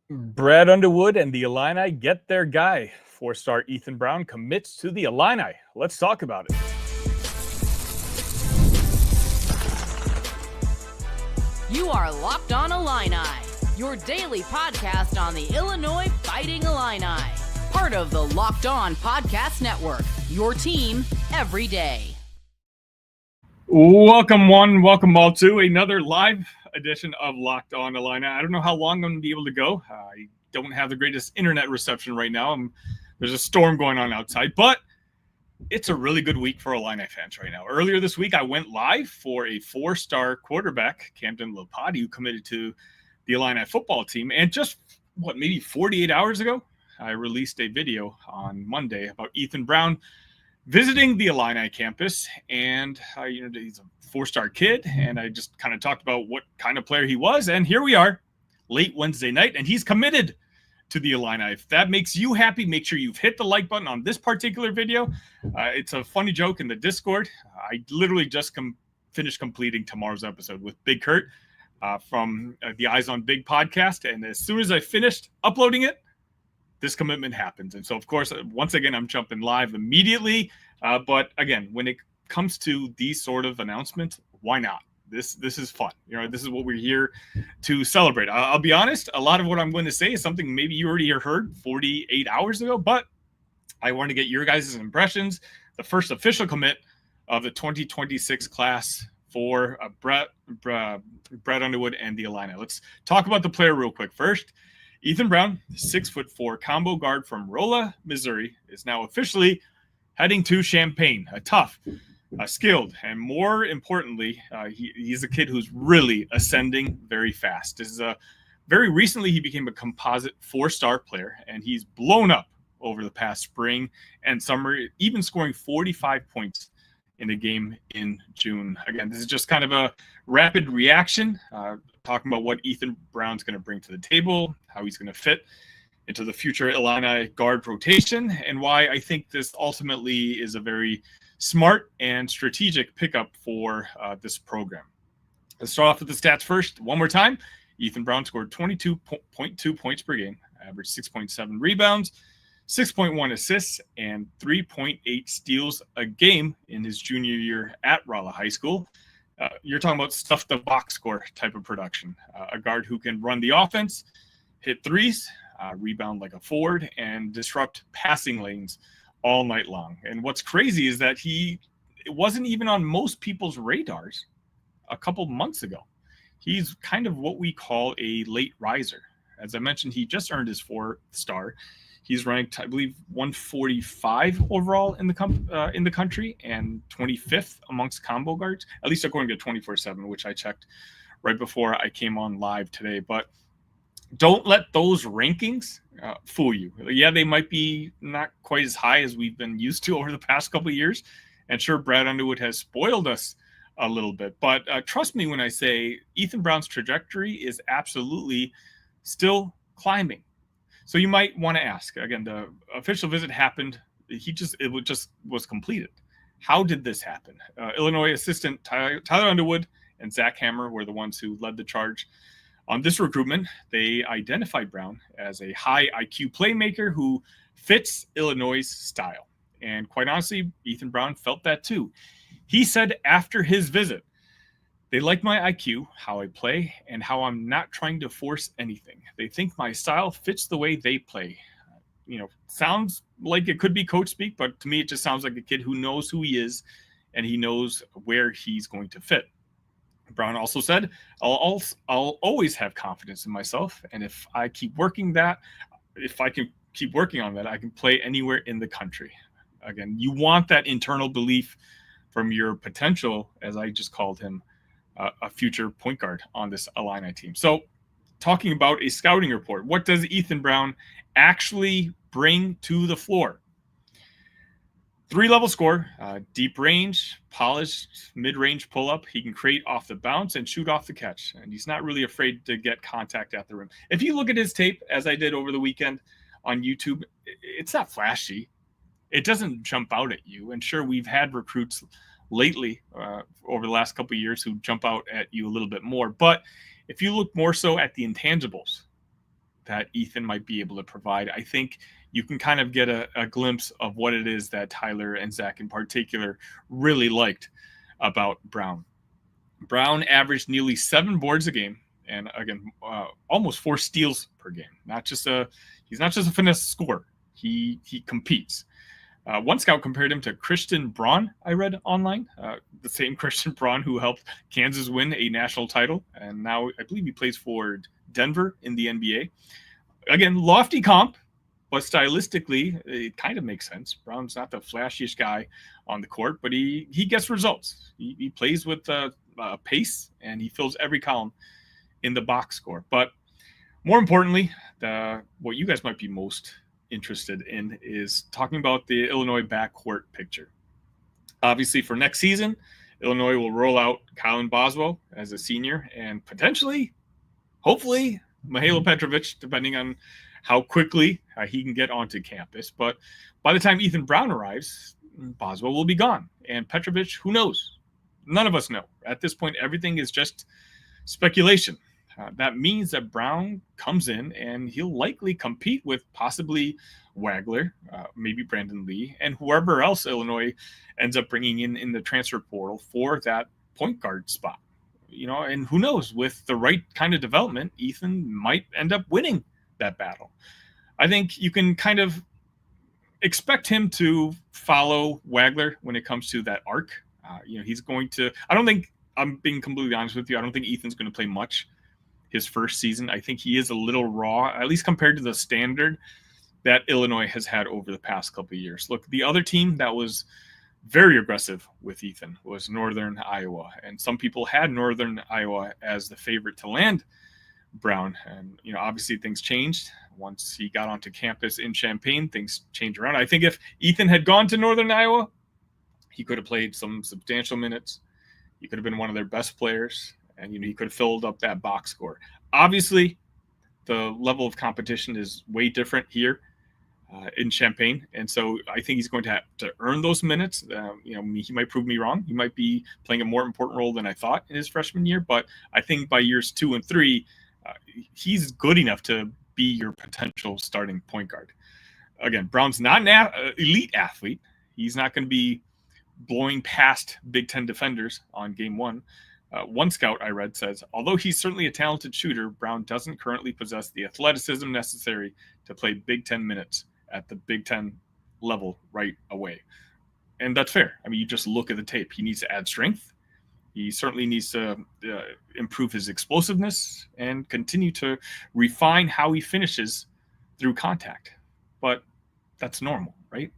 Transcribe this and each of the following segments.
Brad Underwood and the Illini get their guy. Four-star Ethan Brown commits to the Illini. Let's talk about it. You are Locked On Illini, your daily podcast on the Illinois Fighting Illini. Part of the Locked On Podcast Network, your team every day. Welcome welcome all to another live edition of Locked On Illini. I don't know how long I'm going to be able to go. I don't have the greatest internet reception right now. There's a storm going on outside, but it's a really good week for Illini fans right now. Earlier this week, I went live for a four-star quarterback, Camden Lopati, who committed to the Illini football team. And just, maybe 48 hours ago, I released a video on Monday about Ethan Brown visiting the Illini campus. And, he's a four-star kid, and I just kind of talked about what kind of player he was. And here we are, late Wednesday night, and he's committed to the Illini. If that makes you happy, make sure you've hit the like button on this particular video. It's a funny joke in the Discord. I literally just finished completing tomorrow's episode with Big Kurt from the Eyes on Big podcast. And as soon as I finished uploading it, this commitment happens. And so, of course, once again, I'm jumping live immediately. But again, when it comes to these sort of announcements, why not? This is fun. This is what we're here to celebrate. I'll be honest, a lot of what I'm going to say is something maybe you already heard 48 hours ago, but I want to get your guys' impressions. The first official commit of the 2026 class for Brad Underwood and the Illini. Let's talk about the player real quick. First, Ethan Brown, 6'4" combo guard from Rolla, Missouri, is now officially heading to Champaign, a tough, skilled, and more importantly, he's a kid who's really ascending very fast. This is very recently he became a composite four-star player, and he's blown up over the past spring and summer, even scoring 45 points in a game in June. Again, this is just kind of a rapid reaction, talking about what Ethan Brown's going to bring to the table, how he's going to fit into the future Illini guard rotation, and why I think this ultimately is a very smart and strategic pickup for this program. Let's start off with the stats first. One more time. Ethan Brown scored 22.2 points per game, averaged 6.7 rebounds, 6.1 assists, and 3.8 steals a game in his junior year at Rolla High School. You're talking about stuff the box score type of production. A guard who can run the offense, hit threes, rebound like a forward, and disrupt passing lanes all night long. And what's crazy is that it wasn't even on most people's radars a couple months ago. He's kind of what we call a late riser. As I mentioned, he just earned his four-star. He's ranked, I believe, 145 overall in the country and 25th amongst combo guards, at least according to 24/7, which I checked right before I came on live today. But don't let those rankings fool you. Yeah, they might be not quite as high as we've been used to over the past couple of years. And sure, Brad Underwood has spoiled us a little bit. But trust me when I say Ethan Brown's trajectory is absolutely still climbing. So you might want to ask, again, the official visit happened. It just was completed. How did this happen? Illinois assistant Tyler Underwood and Zach Hammer were the ones who led the charge. On this recruitment, they identified Brown as a high IQ playmaker who fits Illinois' style. And quite honestly, Ethan Brown felt that too. He said after his visit, they like my IQ, how I play, and how I'm not trying to force anything. They think my style fits the way they play. Sounds like it could be coach speak, but to me, it just sounds like a kid who knows who he is and he knows where he's going to fit. Brown also said, I'll always have confidence in myself. And if I can keep working on that, I can play anywhere in the country. Again, you want that internal belief from your potential, as I just called him, a future point guard on this Illini team. So talking about a scouting report, what does Ethan Brown actually bring to the floor? 3-level score, deep range, polished, mid-range pull-up. He can create off the bounce and shoot off the catch. And he's not really afraid to get contact at the rim. If you look at his tape, as I did over the weekend on YouTube, it's not flashy. It doesn't jump out at you. And sure, we've had recruits lately over the last couple of years who jump out at you a little bit more. But if you look more so at the intangibles, that Ethan might be able to provide. I think you can kind of get a glimpse of what it is that Tyler and Zach in particular really liked about Brown. Brown averaged nearly 7 boards a game, and again, almost 4 steals per game. He's not just a finesse scorer. He competes. One scout compared him to Christian Braun, I read online, the same Christian Braun who helped Kansas win a national title, and now I believe he plays for Denver in the NBA. Again, lofty comp, but stylistically, it kind of makes sense. Brown's not the flashiest guy on the court, but he gets results. He plays with pace, and he fills every column in the box score. But more importantly, what you guys might be most interested in is talking about the Illinois backcourt picture. Obviously, for next season, Illinois will roll out Colin Boswell as a senior, and potentially, hopefully, Mihailo Petrovic, depending on how quickly he can get onto campus. But by the time Ethan Brown arrives, Boswell will be gone. And Petrovic, who knows? None of us know. At this point, everything is just speculation. That means that Brown comes in and he'll likely compete with possibly Wagler, maybe Brandon Lee, and whoever else Illinois ends up bringing in the transfer portal for that point guard spot. And who knows, with the right kind of development, Ethan might end up winning that battle. I think you can kind of expect him to follow Wagler when it comes to that arc. He's going to, I'm being completely honest with you, I don't think Ethan's going to play much his first season. I think he is a little raw, at least compared to the standard that Illinois has had over the past couple of years. Look, the other team that was very aggressive with Ethan was Northern Iowa, and some people had Northern Iowa as the favorite to land Brown. And obviously things changed once he got onto campus in Champaign. Things changed around. I think if Ethan had gone to Northern Iowa, he could have played some substantial minutes. He could have been one of their best players, and he could have filled up that box score. Obviously, the level of competition is way different here in Champaign, and so I think he's going to have to earn those minutes. He might prove me wrong. He might be playing a more important role than I thought in his freshman year, but I think by years 2 and 3, he's good enough to be your potential starting point guard. Again, Brown's not an elite athlete. He's not going to be blowing past Big Ten defenders on game 1. One scout I read says, although he's certainly a talented shooter, Brown doesn't currently possess the athleticism necessary to play Big Ten minutes at the Big Ten level right away. And that's fair. I mean, you just look at the tape. He needs to add strength. He certainly needs to improve his explosiveness and continue to refine how he finishes through contact. But that's normal, right?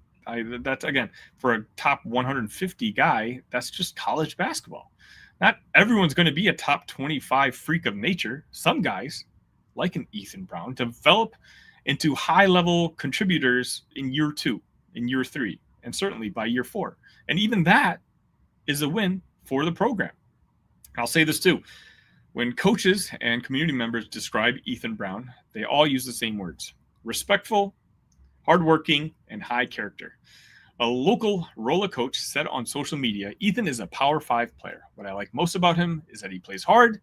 That's, again, for a top 150 guy, that's just college basketball. Not everyone's going to be a top 25 freak of nature. Some guys, like an Ethan Brown, develop into high-level contributors in year 2, in year 3, and certainly by year 4. And even that is a win for the program. I'll say this too. When coaches and community members describe Ethan Brown, they all use the same words: respectful, hardworking, and high character. A local Rolla coach said on social media, Ethan is a Power 5 player. What I like most about him is that he plays hard,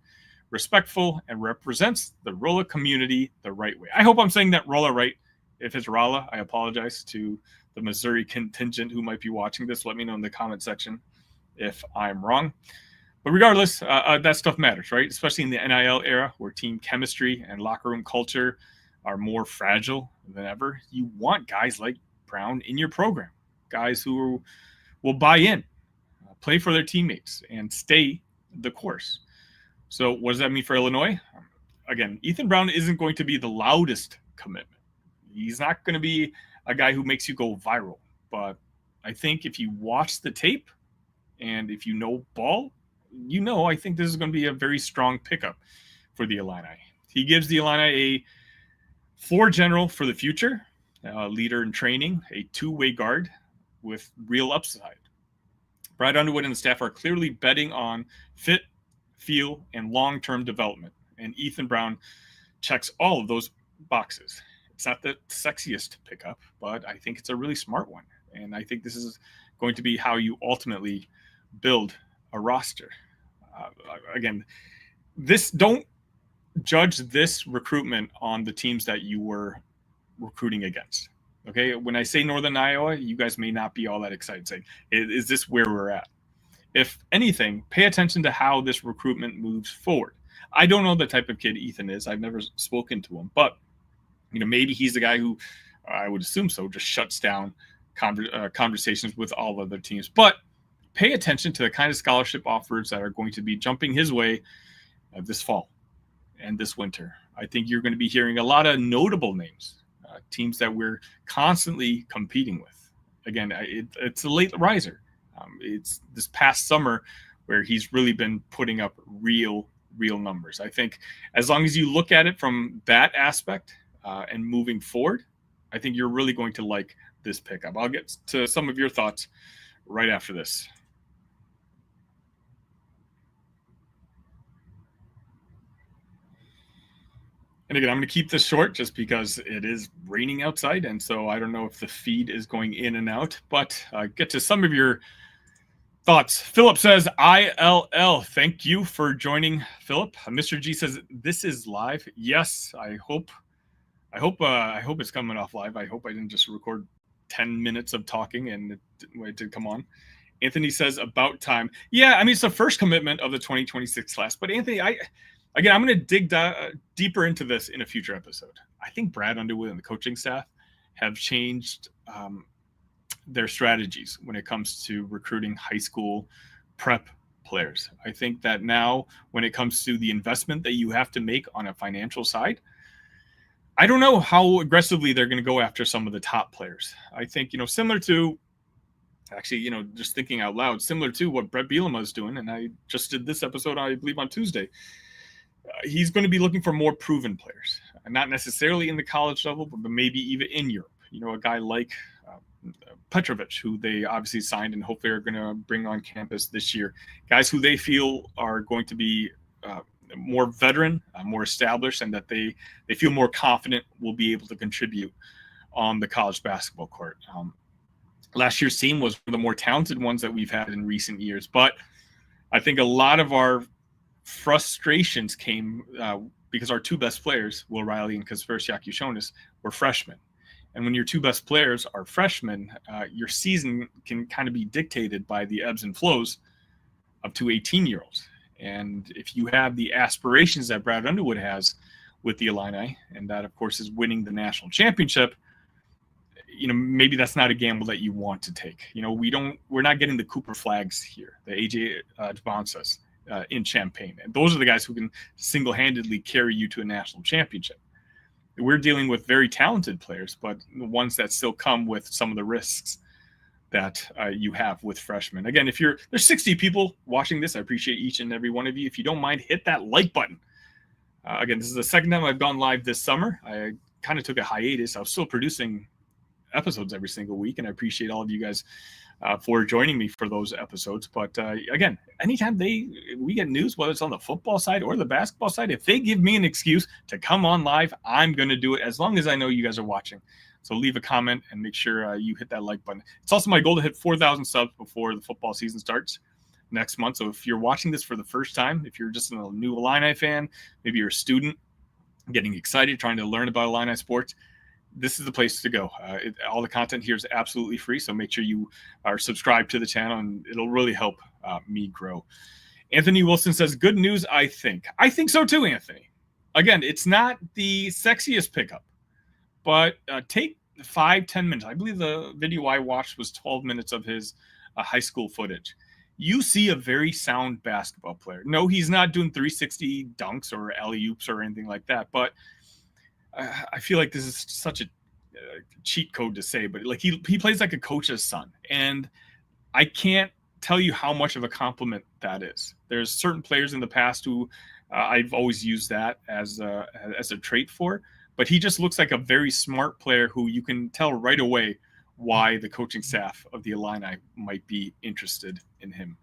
respectful, and represents the Rolla community the right way. I hope I'm saying that Rolla right. If it's Rolla, I apologize to the Missouri contingent who might be watching this. Let me know in the comment section if I'm wrong. But regardless, that stuff matters, right? Especially in the NIL era where team chemistry and locker room culture are more fragile than ever. You want guys like Brown in your program. Guys who will buy in, play for their teammates, and stay the course. So what does that mean for Illinois? Again, Ethan Brown isn't going to be the loudest commitment. He's not going to be a guy who makes you go viral. But I think if you watch the tape and if you know ball, I think this is going to be a very strong pickup for the Illini. He gives the Illini a floor general for the future, a leader in training, a two-way guard with real upside. Brad Underwood and the staff are clearly betting on fit, feel, and long-term development. And Ethan Brown checks all of those boxes. It's not the sexiest pickup, but I think it's a really smart one. And I think this is going to be how you ultimately build a roster. Again, don't judge this recruitment on the teams that you were recruiting against. Okay, when I say Northern Iowa, you guys may not be all that excited saying, is this where we're at? If anything, pay attention to how this recruitment moves forward. I don't know the type of kid Ethan is. I've never spoken to him, but maybe he's the guy who, I would assume so, just shuts down conversations with all other teams. But pay attention to the kind of scholarship offers that are going to be jumping his way this fall and this winter. I think you're going to be hearing a lot of notable names, teams that we're constantly competing with. Again, it's a late riser. It's this past summer where he's really been putting up real numbers. I think as long as you look at it from that aspect and moving forward, I think you're really going to like this pickup. I'll get to some of your thoughts right after this. And again, I'm going to keep this short just because it is raining outside. And so I don't know if the feed is going in and out, but get to some of your thoughts. Philip says, ILL. Thank you for joining, Philip. Mr. G says, this is live. Yes, I hope it's coming off live. I hope I didn't just record 10 minutes of talking and it didn't come on. Anthony says, about time. Yeah, I mean, it's the first commitment of the 2026 class. But Anthony, I'm going to dig deeper into this in a future episode. I think Brad Underwood and the coaching staff have changed their strategies when it comes to recruiting high school prep players. I think that now when it comes to the investment that you have to make on a financial side, I don't know how aggressively they're going to go after some of the top players. I think, similar to, actually, just thinking out loud, similar to what Brett Bielema is doing, and I just did this episode, I believe, on Tuesday. He's going to be looking for more proven players, not necessarily in the college level, but maybe even in Europe. A guy like Petrovic, who they obviously signed and hopefully are going to bring on campus this year. Guys who they feel are going to be more veteran, more established, and that they feel more confident will be able to contribute on the college basketball court. Last year's team was one of the more talented ones that we've had in recent years, but I think a lot of our frustrations came because our two best players, Will Riley and Kasper Yakushonis, were freshmen. And when your two best players are freshmen, your season can kind of be dictated by the ebbs and flows of two 18-year-olds. And if you have the aspirations that Brad Underwood has with the Illini, and that, of course, is winning the national championship, maybe that's not a gamble that you want to take. We're not getting the Cooper Flags here, the AJ Dvansas in Champaign. And those are the guys who can single-handedly carry you to a national championship. We're dealing with very talented players, but the ones that still come with some of the risks that you have with freshmen. Again, there's 60 people watching this, I appreciate each and every one of you. If you don't mind, hit that like button. Again, this is the second time I've gone live this summer. I kind of took a hiatus. I was still producing episodes every single week, and I appreciate all of you guys for joining me for those episodes. But again, anytime we get news, whether it's on the football side or the basketball side, if they give me an excuse to come on live, I'm going to do it as long as I know you guys are watching. So leave a comment and make sure you hit that like button. It's also my goal to hit 4,000 subs before the football season starts next month. So if you're watching this for the first time, if you're just a new Illini fan, maybe you're a student getting excited, trying to learn about Illini sports, this is the place to go. All the content here is absolutely free, so make sure you are subscribed to the channel, and it'll really help me grow. Anthony Wilson says, good news, I think. I think so too, Anthony. Again, it's not the sexiest pickup, but take 5-10 minutes. I believe the video I watched was 12 minutes of his high school footage. You see a very sound basketball player. No, he's not doing 360 dunks or alley-oops or anything like that, but I feel like this is such a cheat code to say, but like he plays like a coach's son, and I can't tell you how much of a compliment that is. There's certain players in the past who I've always used that as a trait for, but he just looks like a very smart player who you can tell right away why the coaching staff of the Illini might be interested in him.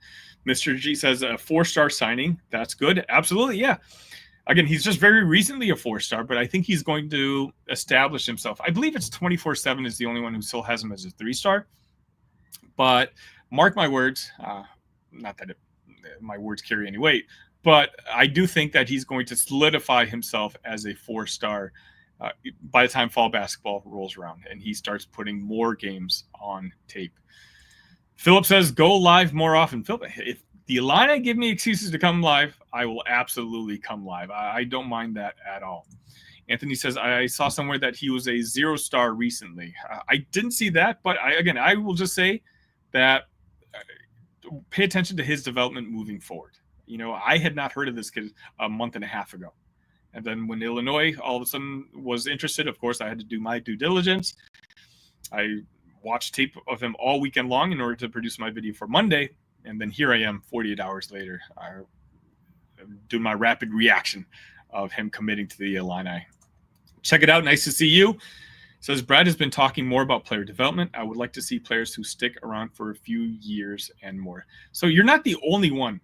Mr. G says a 4-star signing. That's good. Absolutely. Yeah. Again, he's just very recently a 4-star, but I think he's going to establish himself. I believe it's 24/7 is the only one who still has him as a 3-star. But mark my words, not that my words carry any weight, But I do think that he's going to solidify himself as a 4-star by the time fall basketball rolls around and he starts putting more games on tape. Philip says, go live more often. Philip, if the Illini give me excuses to come live, I will absolutely come live. I don't mind that at all. Anthony says, I saw somewhere that he was a 0-star recently. I didn't see that, but I will just say that pay attention to his development moving forward. I had not heard of this kid a month and a half ago. And then when Illinois all of a sudden was interested, of course, I had to do my due diligence. I watched tape of him all weekend long in order to produce my video for Monday. And then here I am 48 hours later, doing my rapid reaction of him committing to the Illini. Check it out. Nice to see you. It says, Brad has been talking more about player development. I would like to see players who stick around for a few years and more. So you're not the only one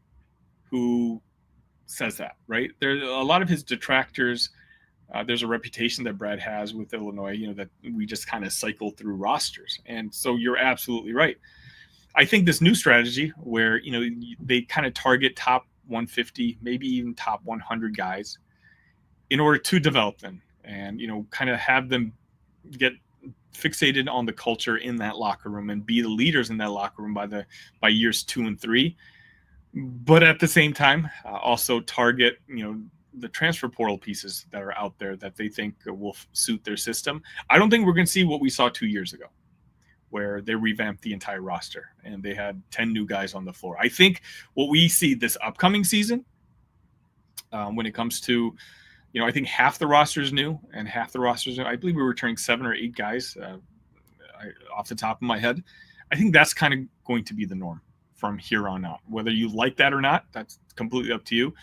who says that, right? There's a lot of his detractors. There's a reputation that Brad has with Illinois, that we just kind of cycle through rosters. And so you're absolutely right. I think this new strategy where, they kind of target top 150, maybe even top 100 guys in order to develop them and, kind of have them get fixated on the culture in that locker room and be the leaders in that locker room by years 2 and 3. But at the same time, also target, the transfer portal pieces that are out there that they think will suit their system. I don't think we're going to see what we saw 2 years ago, where they revamped the entire roster and they had 10 new guys on the floor. I think what we see this upcoming season, when it comes to, I think half the roster is new and half the roster is new. I believe we were returning 7 or 8 guys off the top of my head. I think that's kind of going to be the norm from here on out. Whether you like that or not, that's completely up to you.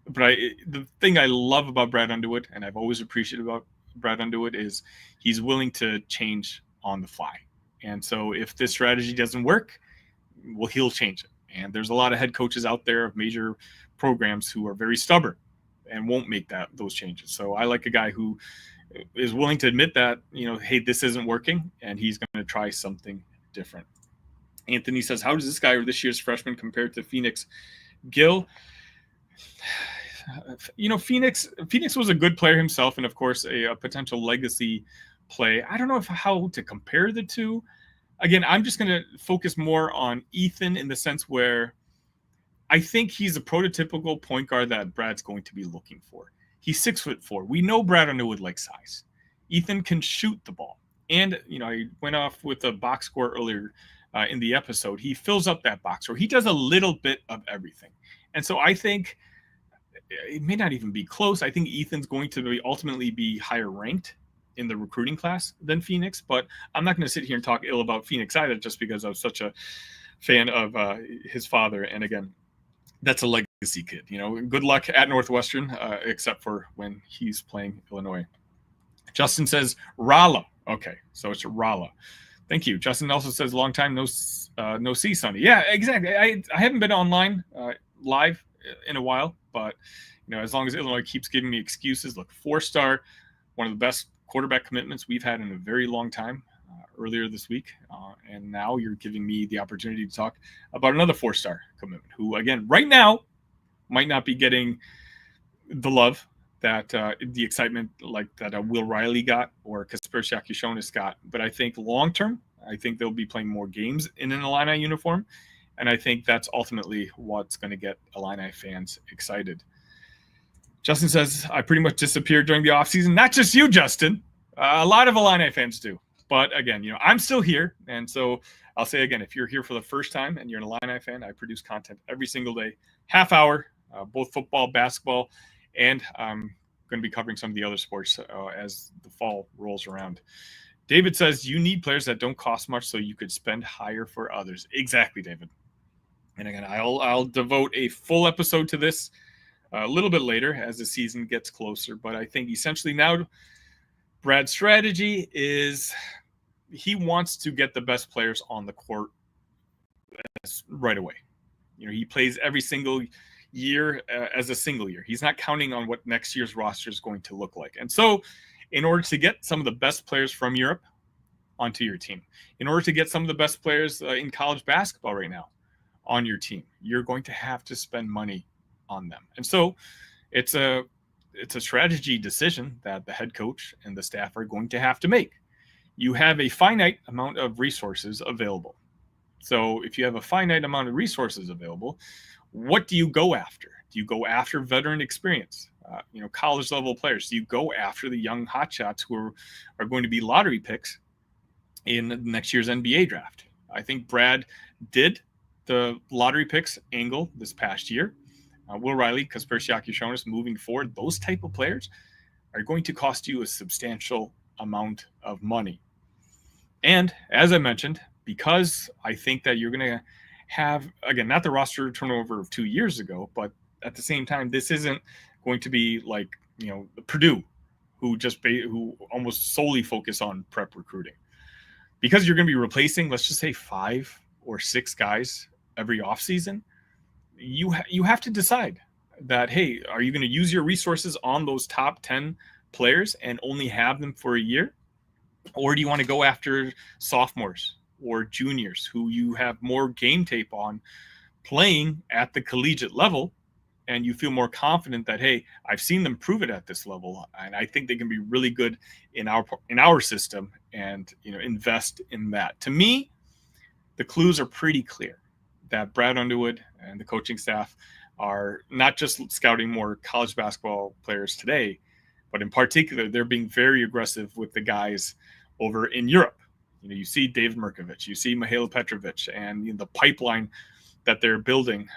But the thing I love about Brad Underwood, and I've always appreciated about Brad Underwood, is he's willing to change on the fly. And so if this strategy doesn't work, well, he'll change it. And there's a lot of head coaches out there of major programs who are very stubborn and won't make those changes. So I like a guy who is willing to admit that, hey, this isn't working, and he's going to try something different. Anthony says, how does this guy or this year's freshman compare to Phoenix Gill? Phoenix was a good player himself, and of course a potential legacy play. I don't know how to compare the two. Again, I'm just going to focus more on Ethan in the sense where I think he's a prototypical point guard that Brad's going to be looking for. He's 6'4". We know Brad Underwood likes size. Ethan can shoot the ball. And, I went off with a box score earlier in the episode. He fills up that box score. He does a little bit of everything. And so I think it may not even be close. I think Ethan's going to ultimately be higher ranked in the recruiting class than Phoenix, but I'm not going to sit here and talk ill about Phoenix either just because I was such a fan of his father. And again, that's a legacy kid. Good luck at Northwestern, except for when he's playing Illinois. Justin says Rala. Okay, so it's Rala. Thank you. Justin also says long time no see, Sonny. Yeah, exactly. I haven't been online live in a while, but as long as Illinois keeps giving me excuses, look, 4-star, one of the best quarterback commitments we've had in a very long time earlier this week. And now you're giving me the opportunity to talk about another 4-star commitment who, again, right now might not be getting the love that the excitement like that Will Riley got or Kasper Shakishonis got. But I think long-term, I think they'll be playing more games in an Illini uniform. And I think that's ultimately what's going to get Illini fans excited. Justin says, I pretty much disappeared during the offseason. Not just you, Justin. A lot of Illini fans do. But again, I'm still here. And so I'll say again, if you're here for the first time and you're an Illini fan, I produce content every single day, half hour, both football, basketball, and I'm going to be covering some of the other sports as the fall rolls around. David says, you need players that don't cost much so you could spend higher for others. Exactly, David. And again, I'll devote a full episode to this a little bit later as the season gets closer. But I think essentially now Brad's strategy is he wants to get the best players on the court right away. He plays every single year as a single year. He's not counting on what next year's roster is going to look like. And so in order to get some of the best players from Europe onto your team, in order to get some of the best players in college basketball right now on your team, you're going to have to spend money on them. And so it's a strategy decision that the head coach and the staff are going to have to make. You have a finite amount of resources available. So if you have a finite amount of resources available, what do you go after? Do you go after veteran experience? College level players? Do you go after the young hotshots who are going to be lottery picks in next year's NBA draft? I think Brad did the lottery picks angle this past year. Will Riley, Kaspersiak, showing us moving forward, those type of players are going to cost you a substantial amount of money. And as I mentioned, because I think that you're going to have, again, not the roster turnover of 2 years ago, but at the same time, this isn't going to be like, Purdue, who almost solely focus on prep recruiting. Because you're going to be replacing, let's just say 5 or 6 guys every offseason, you have to decide that, hey, are you going to use your resources on those top 10 players and only have them for a year? Or do you want to go after sophomores or juniors who you have more game tape on playing at the collegiate level, and you feel more confident that, hey, I've seen them prove it at this level, and I think they can be really good in our system, and invest in that. To me, the clues are pretty clear that Brad Underwood and the coaching staff are not just scouting more college basketball players today, but in particular, they're being very aggressive with the guys over in Europe. You see David Mirkovic, you see Mihailo Petrovic, and the pipeline that they're building.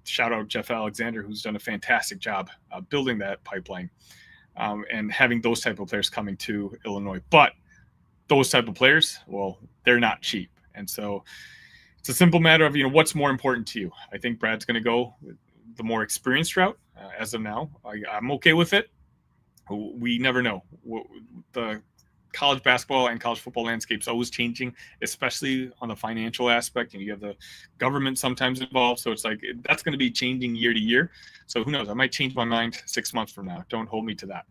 Shout out Jeff Alexander, who's done a fantastic job building that pipeline, and having those type of players coming to Illinois. But those type of players, well, they're not cheap. And so it's a simple matter of, what's more important to you. I think Brad's going to go with the more experienced route as of now. I'm okay with it. We never know. The college basketball and college football landscape is always changing, especially on the financial aspect. You have the government sometimes involved. So it's like, that's going to be changing year to year. So who knows? I might change my mind 6 months from now. Don't hold me to that.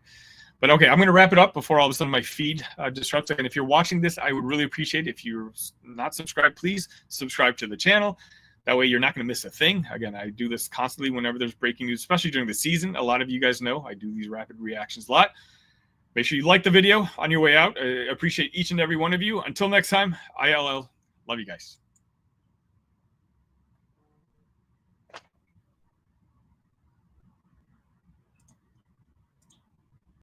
But okay, I'm going to wrap it up before all of a sudden my feed disrupts. And if you're watching this, I would really appreciate it. If you're not subscribed, please subscribe to the channel. That way you're not going to miss a thing. Again, I do this constantly whenever there's breaking news, especially during the season. A lot of you guys know I do these rapid reactions a lot. Make sure you like the video on your way out. I appreciate each and every one of you. Until next time, ILL. Love you guys.